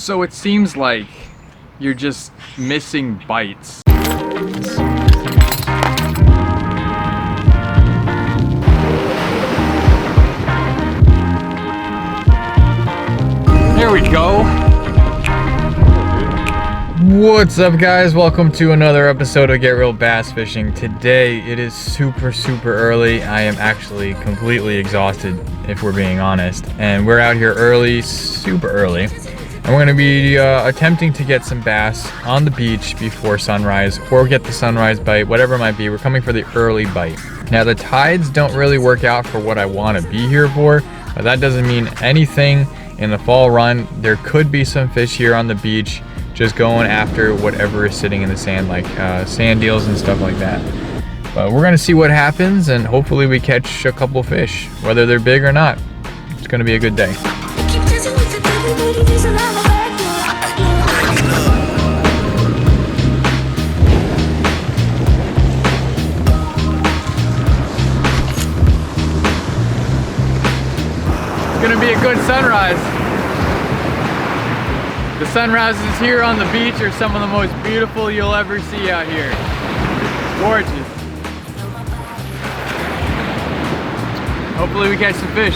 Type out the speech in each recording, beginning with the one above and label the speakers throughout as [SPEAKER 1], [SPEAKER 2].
[SPEAKER 1] So it seems like you're just missing bites. There we go. What's up, guys? Welcome to another episode of Get Real Bass Fishing. Today it is super early. I am actually completely exhausted, if we're being honest, and we're out here early, super early, and we're going to be attempting to get some bass on the beach before sunrise, or get the sunrise bite, whatever it might be. We're coming for the early bite. Now, the tides don't really work out for what I want to be here for, but that doesn't mean anything. In the fall run, there could be some fish here on the beach, just going after whatever is sitting in the sand, like sand eels and stuff like that. But we're gonna see what happens, and hopefully we catch a couple fish, whether they're big or not. It's gonna be a good day. It's gonna be a good sunrise. The sunrises here on the beach are some of the most beautiful you'll ever see out here. Gorgeous. Hopefully we catch some fish.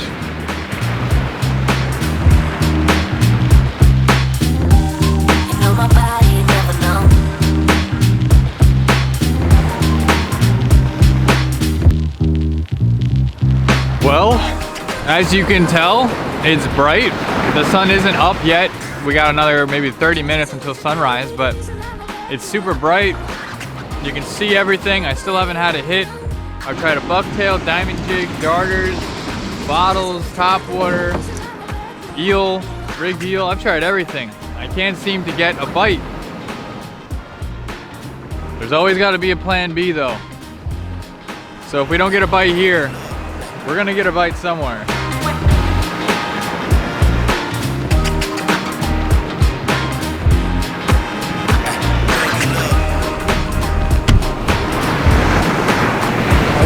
[SPEAKER 1] Well, as you can tell, it's bright. The sun isn't up yet. We got another maybe 30 minutes until sunrise, but it's super bright. You can see everything. I still haven't had a hit. I've tried a bucktail, diamond jig, darters, bottles, topwater, eel, rigged eel. I've tried everything. I can't seem to get a bite. There's always got to be a plan B though. So if we don't get a bite here, we're gonna get a bite somewhere.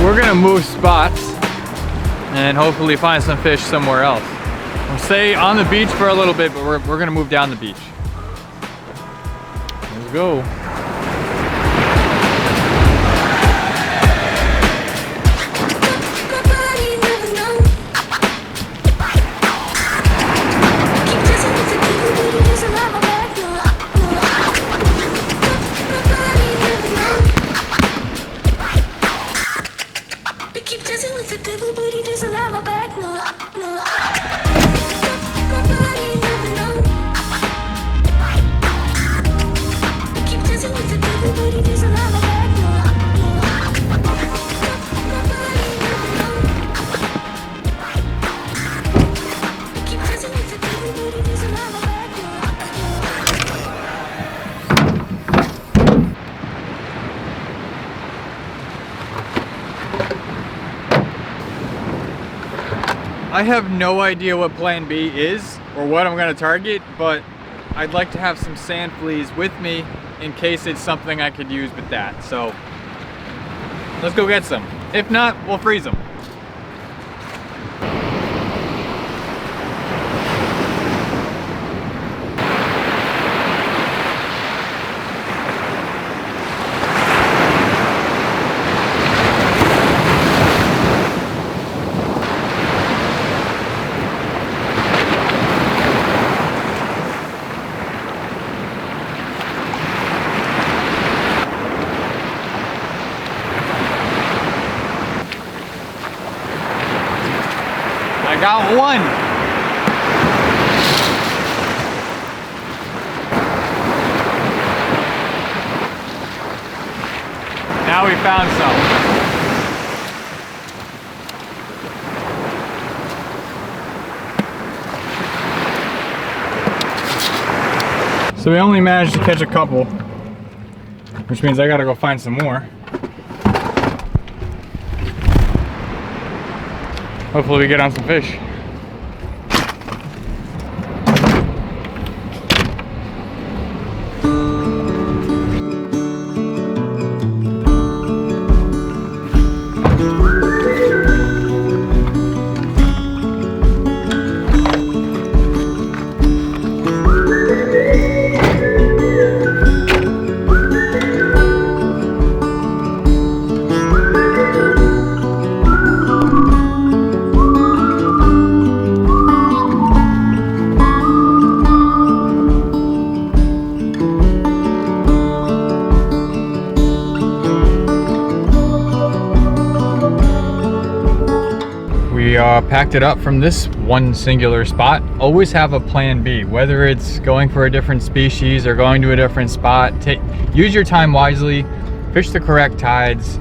[SPEAKER 1] We're gonna move spots and hopefully find some fish somewhere else. We'll stay on the beach for a little bit, but we're gonna move down the beach. Let's go. I have no idea what plan B is or what I'm gonna target, but I'd like to have some sand fleas with me in case it's something I could use with that. So let's go get some. If not, we'll freeze them. I got one. Now we found some. So we only managed to catch a couple, which means I gotta go find some more. Hopefully we get on some fish. packed it up from this one singular spot. Always have a plan B, whether it's going for a different species or going to a different spot. Use your time wisely, fish the correct tides,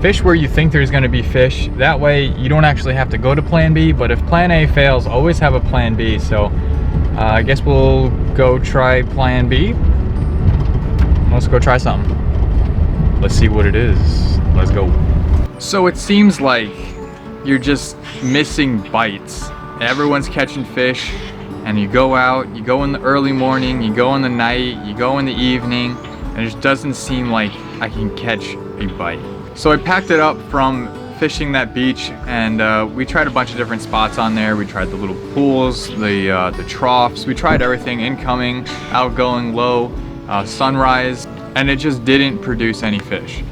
[SPEAKER 1] fish where you think there's going to be fish. That way you don't actually have to go to plan B, but if plan A fails, always have a plan B. So I guess we'll go try plan B. Let's go try something. Let's see what it is. Let's go. So it seems like you're just missing bites. Everyone's catching fish, and you go out, you go in the early morning, you go in the night, you go in the evening, and it just doesn't seem like I can catch a bite. So I packed it up from fishing that beach, and we tried a bunch of different spots on there. We tried the little pools, the troughs. We tried everything, incoming, outgoing, low, sunrise, and it just didn't produce any fish.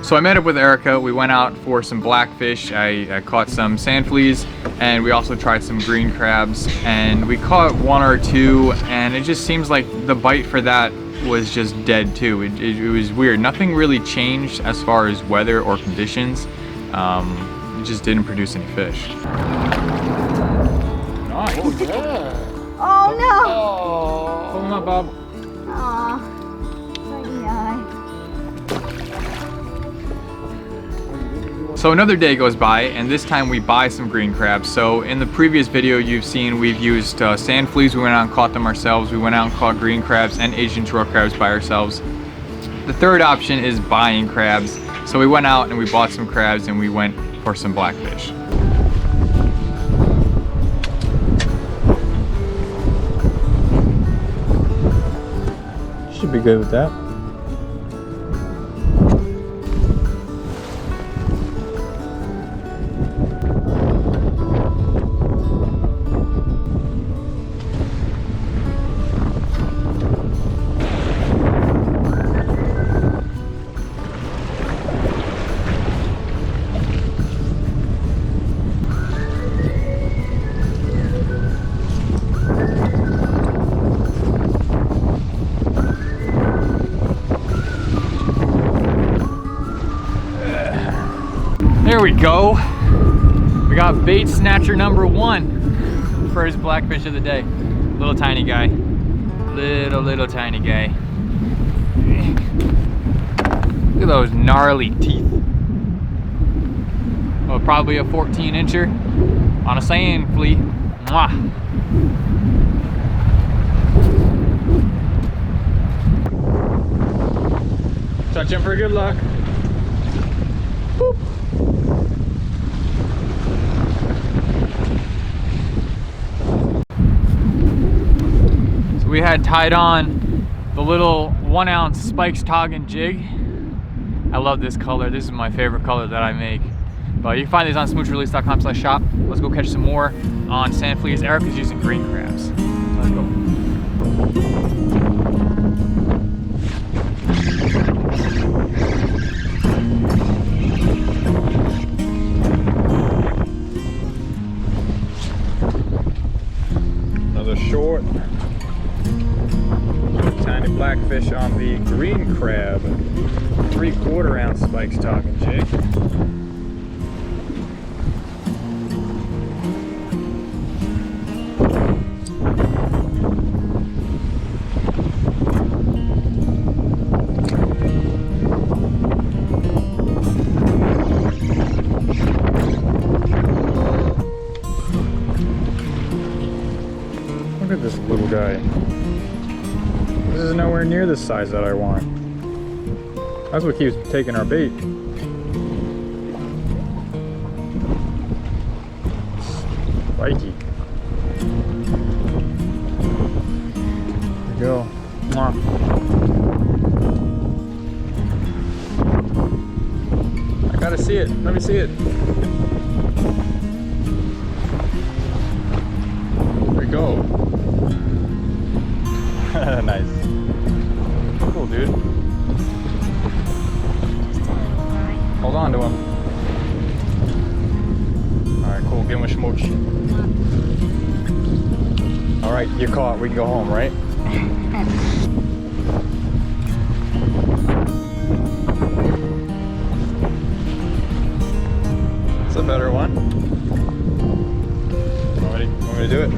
[SPEAKER 1] So I met up with Erica. We went out for some blackfish. I caught some sand fleas, and we also tried some green crabs, and we caught one or two, and it just seems like the bite for that was just dead too. It was weird. Nothing really changed as far as weather or conditions. It just didn't produce any fish. Nice.
[SPEAKER 2] Oh, yeah.
[SPEAKER 3] Oh no!
[SPEAKER 2] Oh.
[SPEAKER 1] Pull him up, Bob.
[SPEAKER 3] Aw.
[SPEAKER 1] So another day goes by, and this time we buy some green crabs. So in the previous video you've seen, we've used sand fleas. We went out and caught them ourselves. We went out and caught green crabs and Asian shore crabs by ourselves. The third option is buying crabs. So we went out and we bought some crabs, and we went for some blackfish. Should be good with that. There we go. We got bait snatcher number 1. First blackfish of the day. Little tiny guy. Little tiny guy. Look at those gnarly teeth. Oh, probably a 14-incher on a sand flea. Mwah. Touch him for good luck. Boop. We had tied on the little 1-ounce Spikes Toggin jig. I love this color. This is my favorite color that I make. But you can find these on smoocherelease.com/shop. Let's go catch some more on sand fleas. Erica's using green crabs. Let's go. Another short. Tiny blackfish on the green crab, 3/4 ounce Spikes Toggin jig. Look at this little guy. This is nowhere near the size that I want. That's what keeps taking our bait. Spiky. There we go. Mwah. I gotta see it. Let me see it. There we go. Nice. Cool, dude. Hold on to him. Alright, cool. Give him a smooch. Alright, you're caught. We can go home, right? It's a better one. Ready to do it?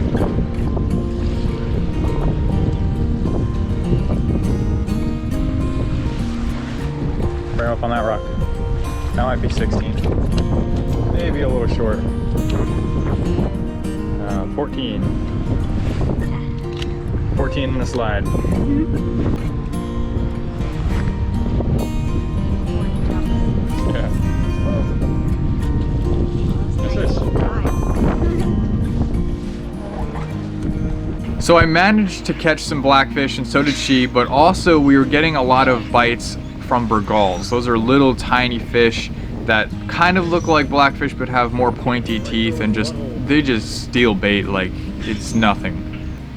[SPEAKER 1] Bring up on that rock. That might be 16. Maybe a little short. 14. 14 in the slide. Yeah. What's this? So I managed to catch some blackfish, and so did she, but also we were getting a lot of bites from burgals. Those are little tiny fish that kind of look like blackfish but have more pointy teeth, and they just steal bait like it's nothing.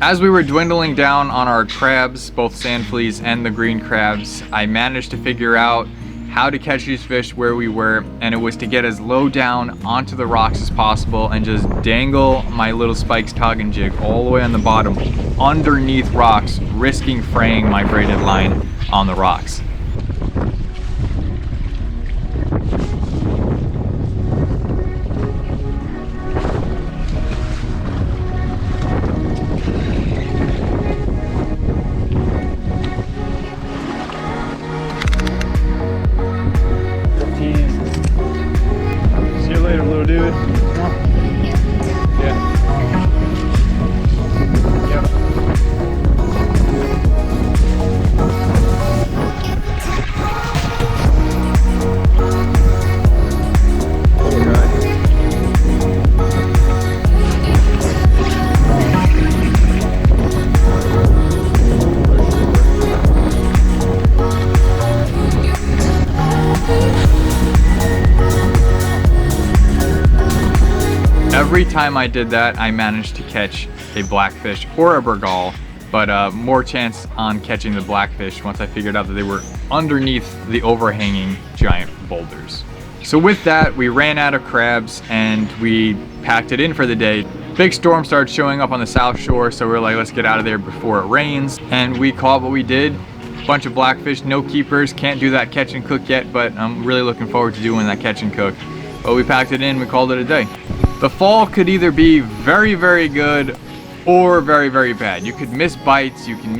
[SPEAKER 1] As we were dwindling down on our crabs, both sand fleas and the green crabs, I managed to figure out how to catch these fish where we were, and it was to get as low down onto the rocks as possible and just dangle my little spikes tug and jig all the way on the bottom underneath rocks, risking fraying my braided line on the rocks. Dude. Yeah. Yep. Oh God. Every time I did that, I managed to catch a blackfish or a burgal, but more chance on catching the blackfish once I figured out that they were underneath the overhanging giant boulders. So with that, we ran out of crabs and we packed it in for the day. Big storm started showing up on the south shore, so we were like, let's get out of there before it rains. And we caught what we did. Bunch of blackfish, no keepers, can't do that catch and cook yet, but I'm really looking forward to doing that catch and cook. But we packed it in, we called it a day. The fall could either be very, very good or very, very bad. You could miss bites, you can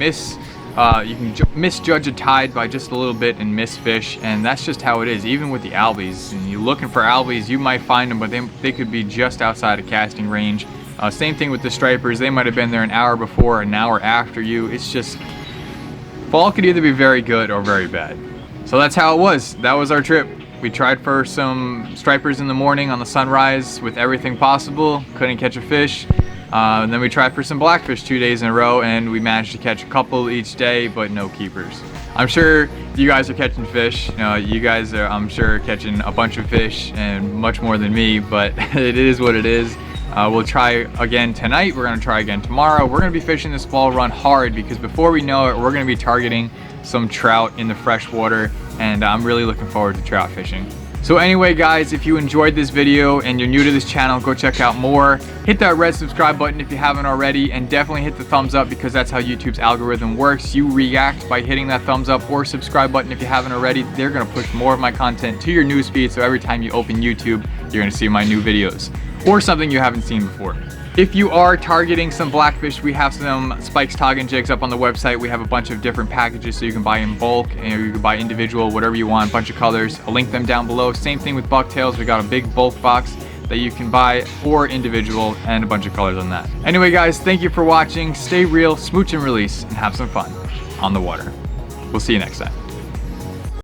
[SPEAKER 1] misjudge a tide by just a little bit and miss fish, and that's just how it is, even with the albies. And you're looking for albies, you might find them, but they could be just outside of casting range. Same thing with the stripers, they might have been there an hour before, an hour after you. It's just, fall could either be very good or very bad. So that's how it was. That was our trip. We tried for some stripers in the morning on the sunrise with everything possible, couldn't catch a fish. And then we tried for some blackfish 2 days in a row, and we managed to catch a couple each day, but no keepers. I'm sure you guys are catching fish. You guys are, I'm sure, catching a bunch of fish and much more than me, but it is what it is. We'll try again tonight. We're gonna try again tomorrow. We're gonna be fishing this fall run hard because before we know it, we're gonna be targeting some trout in the freshwater, and I'm really looking forward to trout fishing. So anyway guys, if you enjoyed this video and you're new to this channel, go check out more. Hit that red subscribe button if you haven't already, and definitely hit the thumbs up because that's how YouTube's algorithm works. You react by hitting that thumbs up or subscribe button if you haven't already. They're gonna push more of my content to your newsfeed, so every time you open YouTube, you're gonna see my new videos or something you haven't seen before. If you are targeting some blackfish, we have some spikes, tog, and jigs up on the website. We have a bunch of different packages, so you can buy in bulk and you can buy individual, whatever you want, a bunch of colors. I'll link them down below. Same thing with bucktails. We got a big bulk box that you can buy or individual, and a bunch of colors on that. Anyway guys, thank you for watching. Stay real, smooch and release, and have some fun on the water. We'll see you next time.